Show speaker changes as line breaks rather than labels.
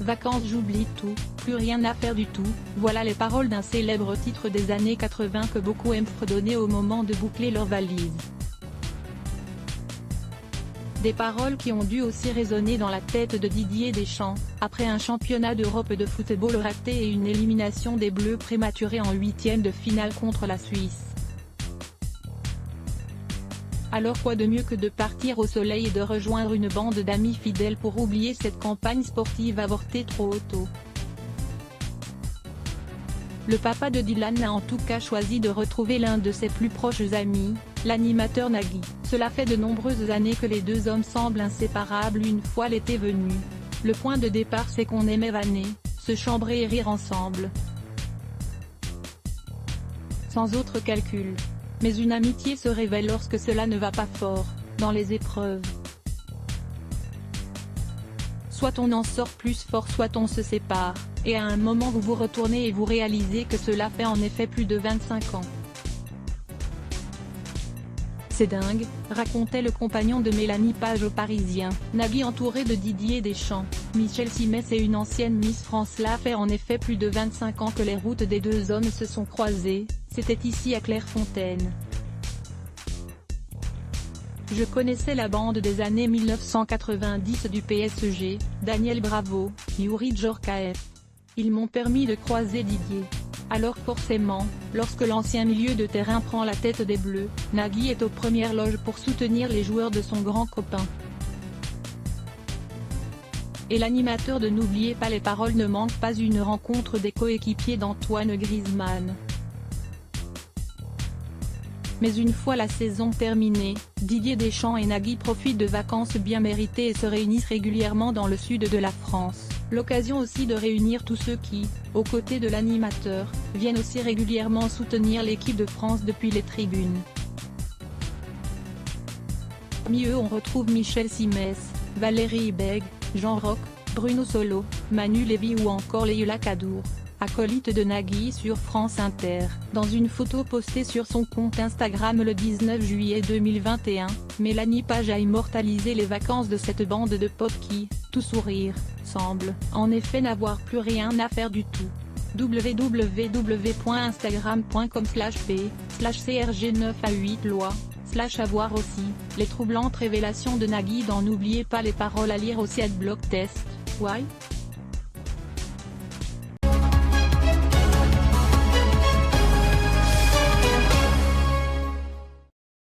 Vacances j'oublie tout, plus rien à faire du tout, voilà les paroles d'un célèbre titre des années 80 que beaucoup aiment fredonner au moment de boucler leur valise. Des paroles qui ont dû aussi résonner dans la tête de Didier Deschamps, après un championnat d'Europe de football raté et une élimination des Bleus prématurée en huitième de finale contre la Suisse. Alors quoi de mieux que de partir au soleil et de rejoindre une bande d'amis fidèles pour oublier cette campagne sportive avortée trop tôt. Le papa de Dylan a en tout cas choisi de retrouver l'un de ses plus proches amis, l'animateur Nagui. Cela fait de nombreuses années que les deux hommes semblent inséparables une fois l'été venu. Le point de départ c'est qu'on aimait vanner, se chambrer et rire ensemble. Sans autre calcul. Mais une amitié se révèle lorsque cela ne va pas fort, dans les épreuves. Soit on en sort plus fort soit on se sépare, et à un moment vous vous retournez et vous réalisez que cela fait en effet plus de 25 ans. C'est dingue, racontait le compagnon de Mélanie Page au Parisien. Nagui entouré de Didier Deschamps, Michel Simès et une ancienne Miss France. Cela fait en effet plus de 25 ans que les routes des deux hommes se sont croisées, c'était ici à Clairefontaine. Je connaissais la bande des années 1990 du PSG, Daniel Bravo, Youri Djorkaeff. Ils m'ont permis de croiser Didier. Alors forcément, lorsque l'ancien milieu de terrain prend la tête des Bleus, Nagui est aux premières loges pour soutenir les joueurs de son grand copain. Et l'animateur de N'oubliez pas les paroles ne manque pas une rencontre des coéquipiers d'Antoine Griezmann. Mais une fois la saison terminée, Didier Deschamps et Nagui profitent de vacances bien méritées et se réunissent régulièrement dans le sud de la France. L'occasion aussi de réunir tous ceux qui, aux côtés de l'animateur, viennent aussi régulièrement soutenir l'équipe de France depuis les tribunes. Parmi eux on retrouve Michel Simès, Valérie Bègue, Jean Roch, Bruno Solo, Manu Lévy ou encore Leïla Kadour, acolyte de Nagui sur France Inter. Dans une photo postée sur son compte Instagram le 19 juillet 2021, Mélanie Page a immortalisé les vacances de cette bande de potes qui, tout sourire, semble, en effet n'avoir plus rien à faire du tout. www.instagram.com/p/crg9a8loi / avoir aussi, les troublantes révélations de Nagui dans N'oubliez pas les paroles à lire aussi @blogtest. Why?